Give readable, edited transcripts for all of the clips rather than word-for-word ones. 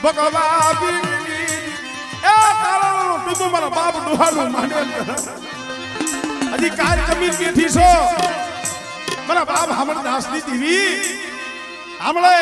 ભગવા બિંદી એ તારો તું મારા બાપ ડોહાનું માને હજી કાલ જમીન બેઠી છો મારા બાપ હમણ દાસની દીવી હમણે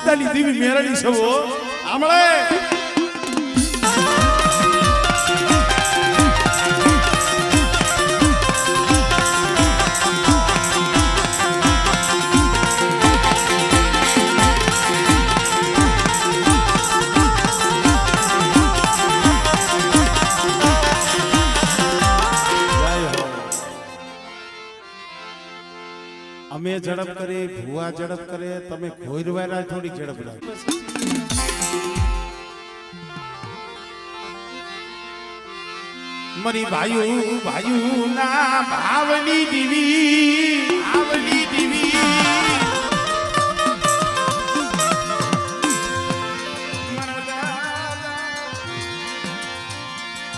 ઉગતાની દેવી મેરડી છે વો આમળે અમે ઝડપ કરે ભુવા ઝડપ કરે તમે ખોરવાના થોડી ઝડપ રાખો મરી ભાઈઓ ના ભાવની દીવી ભાવની દીવી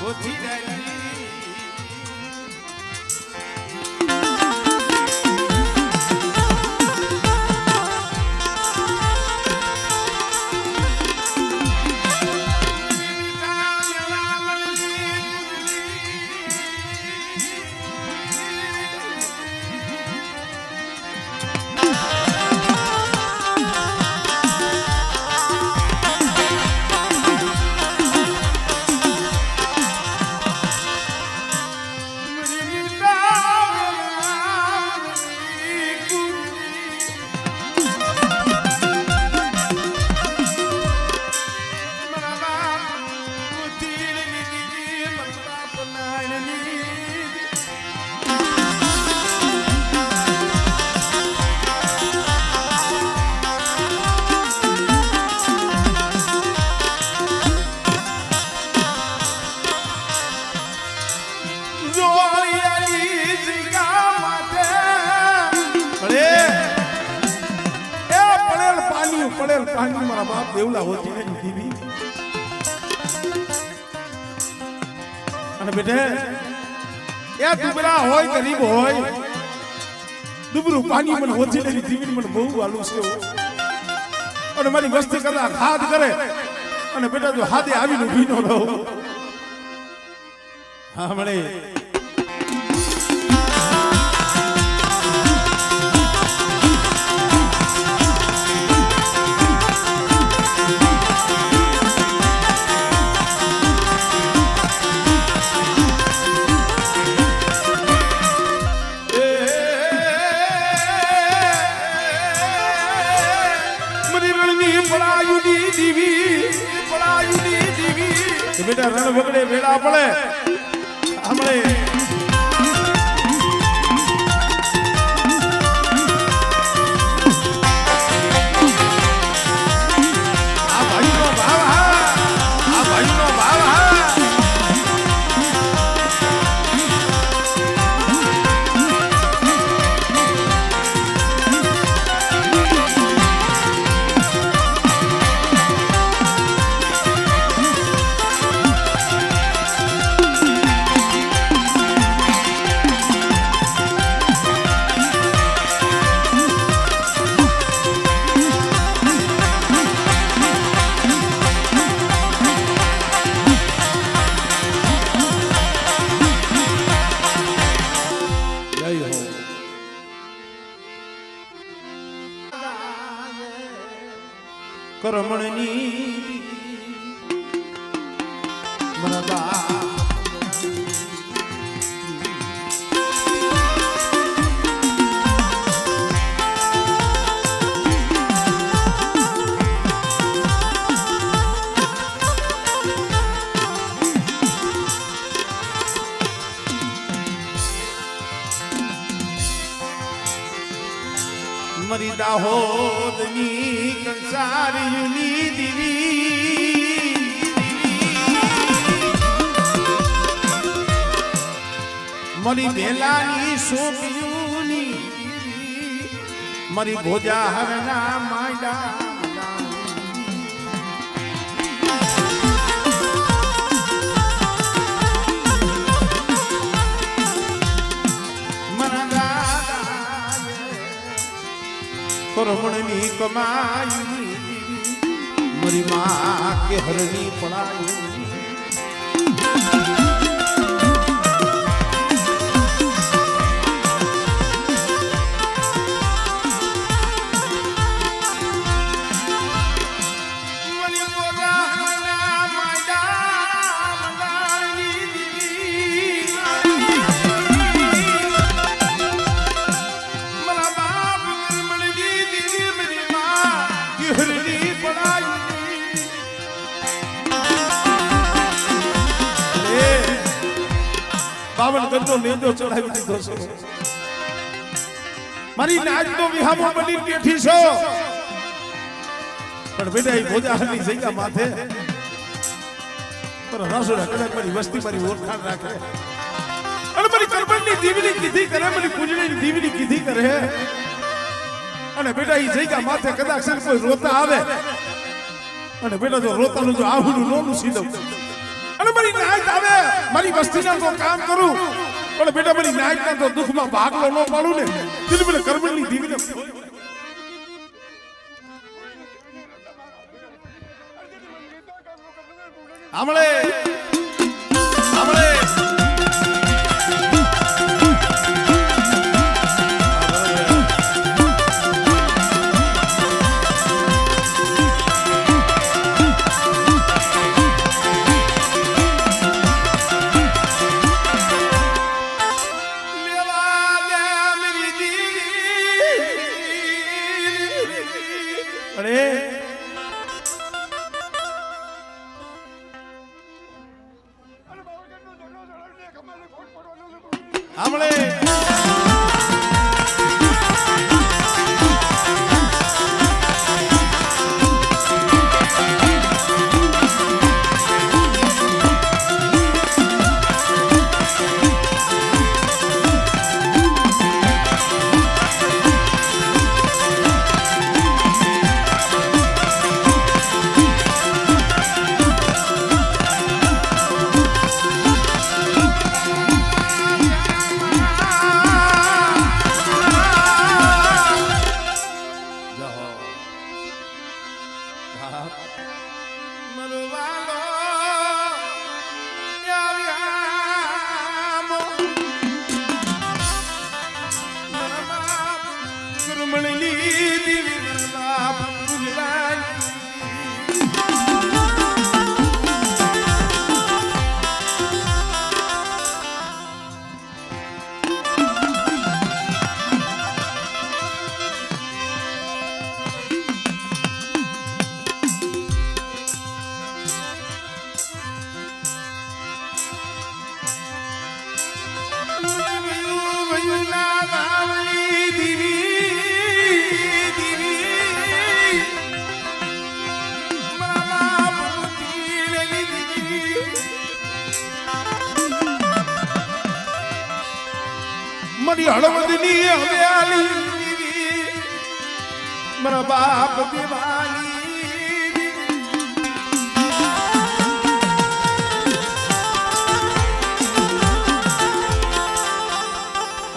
ઓછી પડેલ પાણી મારા બાપ દેવલા હોતી ને દીવી અને બેટે એ દુબરા હોય ગરીબ હોય દુબરું પાણી મને હોતી ને દીવી મને બહુ વાલું છે અને મારી વસ્તી કરતા હાથ કરે અને બેટા જો હાથે આવીને ઊભી ન રહો હા મળે બેટા રણ વગડે વેળા પડે હમણે કરમણની મનદા મરી દાહોદની કંસારીની દીવી મરી બેલાની સોપિયુની મરી ભોજા હરના માંડા કરમણની કમાઈ મરી માં કે હરની પડાયું બાવન ગરનો લેંદો ચડાવી દીધો છે મારી નાચ તો વિહામો બની બેઠી છો પણ બેટા એ ભોજાહરની જગ્યા માથે પર રસોડા કદાચ મારી વસ્તી મારી ઓળખાણ રાખે અને મારી કરબણની દીવની કીધી કરે મારી પૂજણીની દીવની કીધી કરે અને બેટા એ જગ્યા માથે કદાચ કોઈ રોતા આવે અને બેટા જો રોતાનું જો આહુનું નોનું સીધું અને મારી નાઈટ આવે મારી વસ્તીના તો કામ કરું પણ બેટા મારી નાઈટના તો દુઃખમાં ભાગલો ન પાડું ને એટલે મને કરબણની દીવીને આમળે આમળે આમળે મારી હળવદની હવેલી મારા બાપ દેવાલી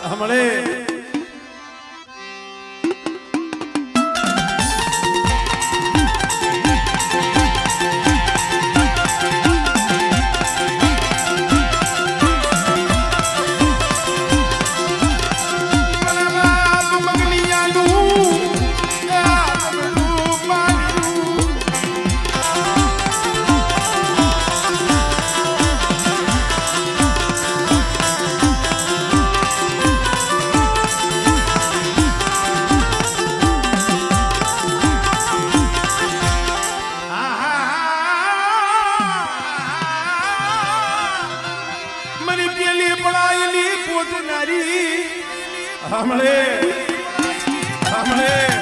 હમણે સાંભળે સાંભળે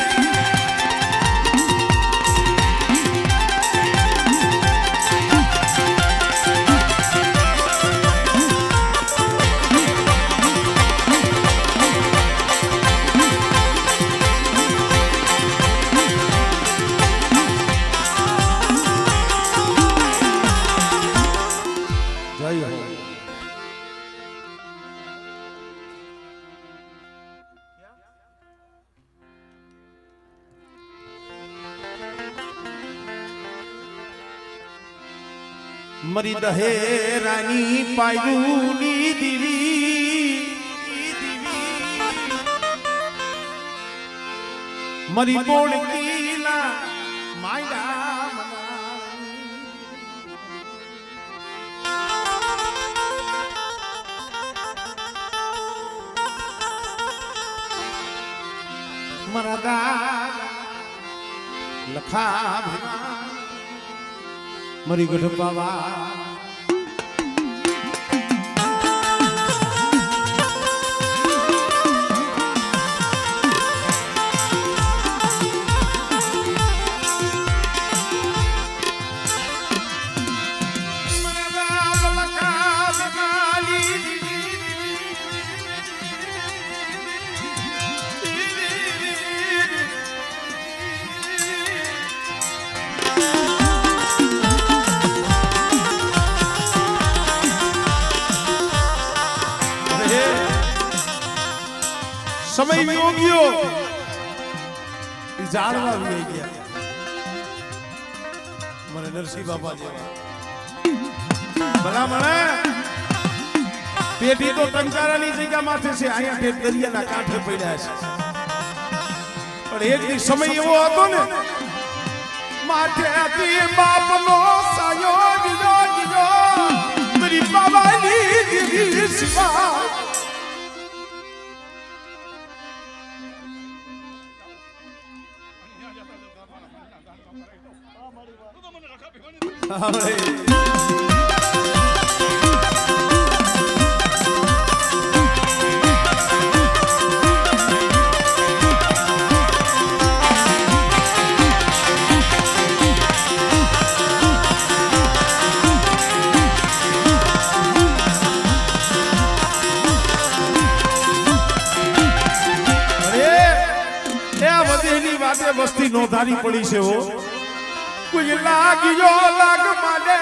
મરી દહે રાની પાયુની દીવી મરી બોળકીલા માયા મરા દાદા લખા મરી ગઢ પાવા સમય વિયો ગયો જાણવા વી ગયા મને નરસિંહ બાપા જેવા ભલામણે પેટી તો ટંકારાની જગ્યા માથે છે અહીંયા પેટ દરિયાના કાંઠે પડ્યા છે પણ એક દી સમય એવો હતો ને માથે હતી બાપનો સાયો દીજો દીજો મારી બાબાની દીદી શિવા વસ્તી નોંધારી પડી છે હો કોઈ લાગ્યો લાગ માડે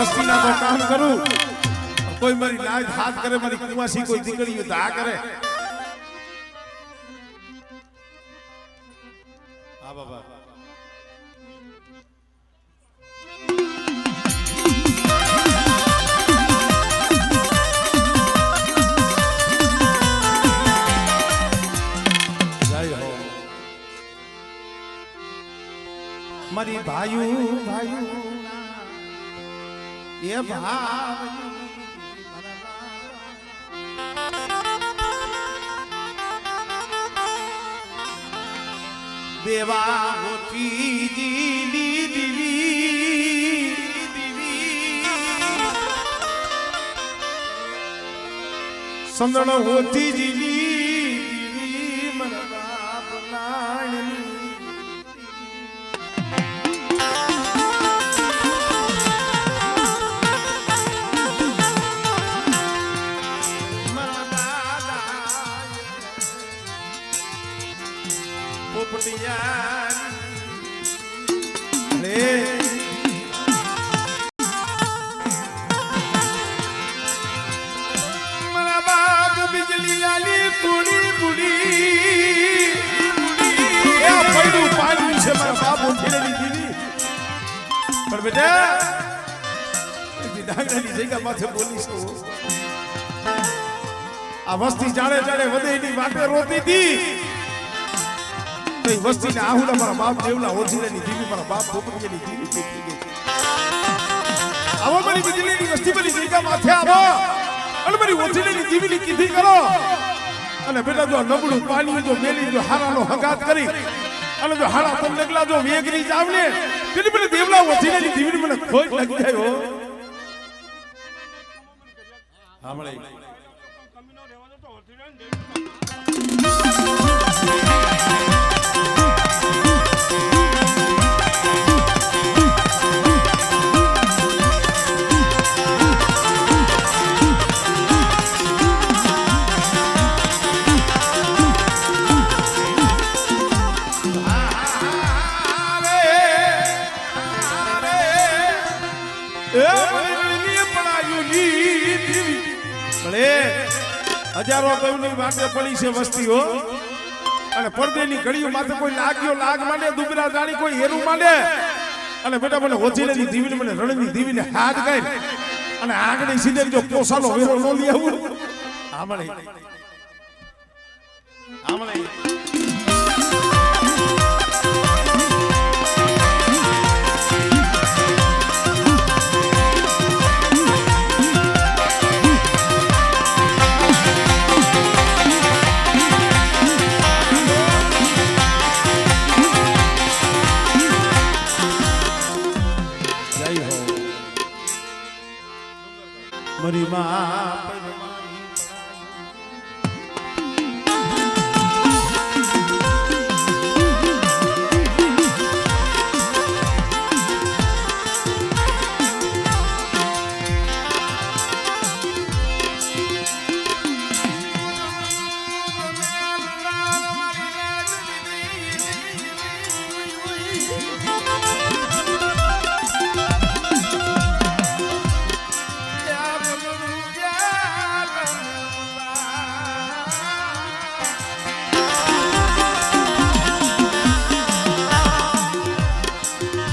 વસ્તીના તો કામ કરું કોઈ મારી લાજ હાથ કરે મારી કુવાસી કોઈ દીકરીઓ તો આ કરે હા બાબા મારી ભાઈઓ ભાઈઓ એ ભાવ દેવા હોતી જીલી દીવી સંદણ હોતી જીલી દીવી મનના બનાણી પણ બેટા ડાંગરાની જગ્યા માથે બોલીશ આ વસ્તી જાણે જાણે વધેની વાટે રોતી હતી તો એ વસ્તીને આહુડા મારા બાપ દેવલા ઓરજીની દીવી મારા બાપ પોપડીની દીવી થઈ ગઈ આવો મારી બીજલીની વસ્તી બની જગ્યા માથે આવો અને મારી ઓરજીની દીવીની કીધી કરો અને બેટા જો નબળું પાણી જો મેલી જો હારાનો હગાત કરી અને જો હારા તમ નગલા જો વેગરી જાવને તેની મને દેવલા ઓરજીની દીવીની મને ખોટ લાગી જાય હો સાંભળે હજારો કવની વાટે પડી છે વસ્તીઓ અને પડદેની ઘડીઓ માથે કોઈ લાગ્યો લાગ માંડે દુબરા જાણી કોઈ હેરું માંડે અને બેટા મને હોજીલેની દીવીને મને રણની દીવીને હાથ ગઈ અને આગળ સીધે જો પોસાનો વેરો નો લઈ આવું આમણે મરી માં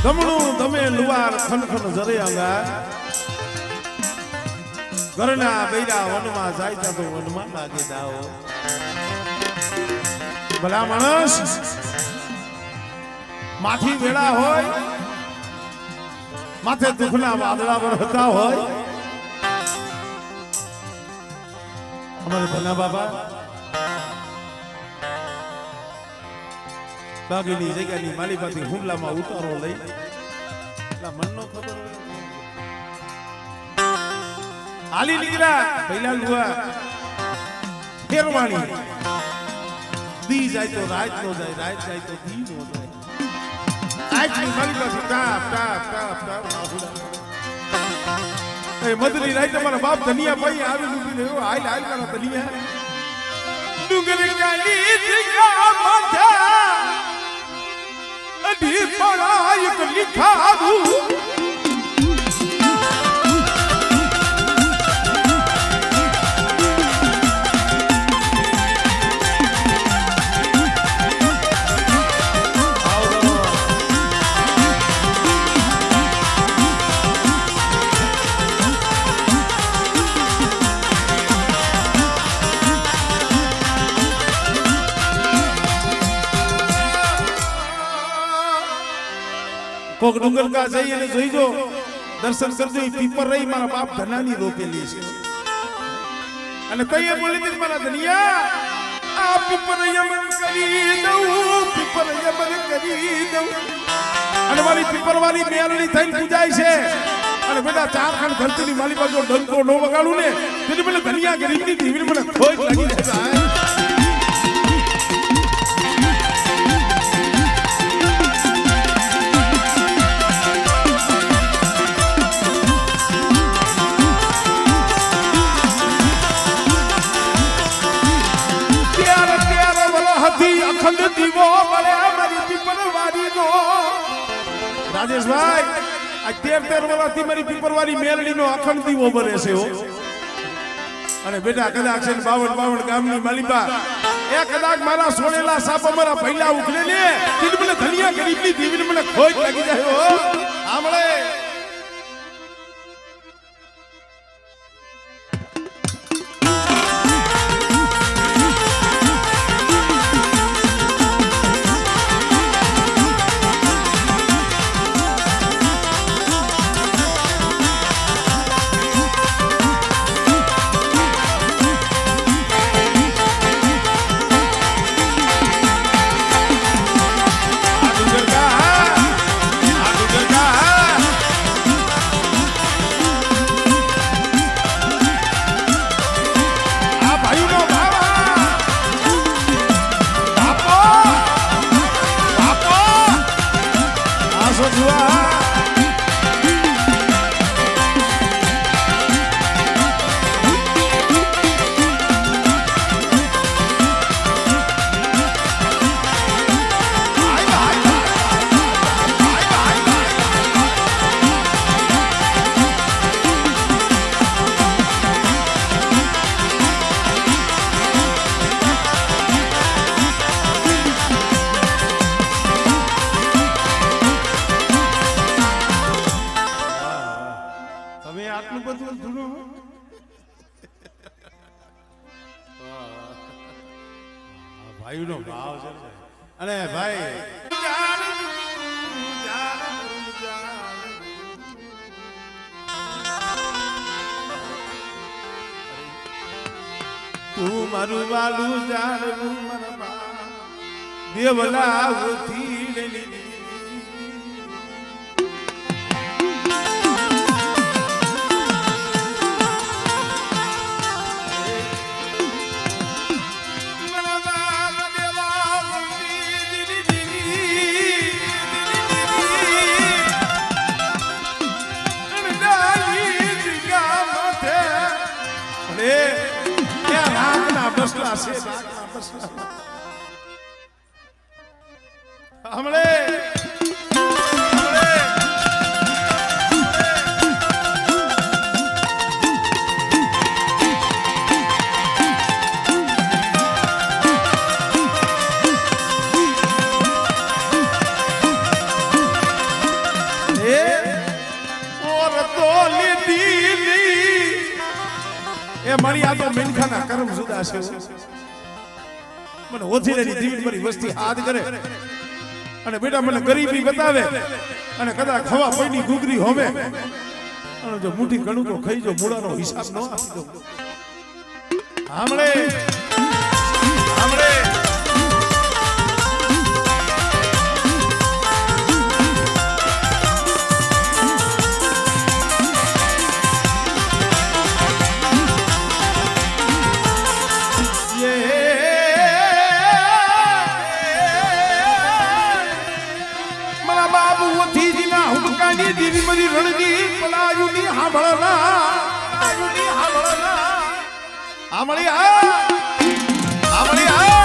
દમણું તમે લુવાર ખનખન જરે આંગા ઘરના બૈરા વનમાં જાય તો વનમાં લાગે દાઓ ભલા માણસ માથી વેળા હોય માથે દુખના વાદળા વરસતા હોય અમારે ધના બાબા બાગીની જગ્યાની માલીબાથી હુમલામાં ઉતારો લઈ મનનો ખબર હાલી નીકળ્યા પહેલા લુવા ફેરવાણી દી જાય તો રાત નો જાય રાત જાય તો દી નો જાય આજની માલીબાથી ટાપ ટાપ ટાપ ટાપ એ મદની રાત તમારા બાપ ધનિયા ભાઈ આવી ઉભી રહ્યો હાલ હાલ મારા ધનિયા ડુંગર કાલી જગ્યા માથા અડી પડાય કે લીખાવું કોક ડુંગર કા જઈ અને જોઈજો દર્શન કરજો એ પીપર રહી મારા બાપ ધનાની રોપેલી છે અને તઈએ બોલી દીધી મારા ધનિયા આ પીપર યમન કરી દઉં પીપર યમન કરી દઉં અને મારી પીપર વાળી મેલડી થઈને પૂજાય છે અને બેટા ચાર ખાન ધરતીની માલી બાજુ ડંકો નો વગાડું ને તેની મને ધનિયા ગરીબની દીવીને મને ખોટ લાગી જાય અખંડ દીવો બળે મારી પીપરવાડી નો રાજેશભાઈ આ 13 વર્ષથી મારી પીપરવાડી મેલડી નો અખંડ દીવો બળે છે હો અને બેટા કદાચ છે 52 ગામની માલિબા એ કદાચ મારા સોનેલા સાપ અમારા પહેલા ઉખલે ને તીન મને ધનિયા ગરીબની દીવીને મને ખોટ લાગી જાય હો આમળે ભાઈનો ભાવ છે અને ભાઈ તું મારું વાલું જાણવું મનમાં દેવલા ઉથી લેલી હમણે એ મારી આ તો મેનખાના કર્મ જુદા છે મને ઓથીલેની જીવન મારી વસ્તી હાથ કરે અને બેટા મને ગરીબી બતાવે અને કદાચ ખવા પૈની ગુગરી હોવે અને જો મુઠી ઘણું તો ખાઈ જો મૂળાનો હિસાબ ન આપી દો હામળે હામળે દીવી મરી રણની પલાયુની હાંભળના પલાયુની હાંભળના આમળી આ આવો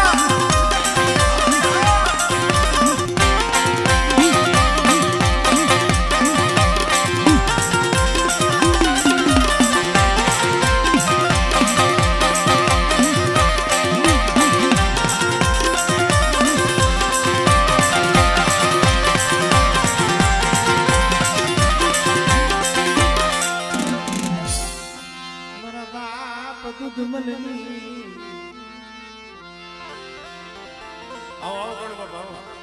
આવો ગણો બાપા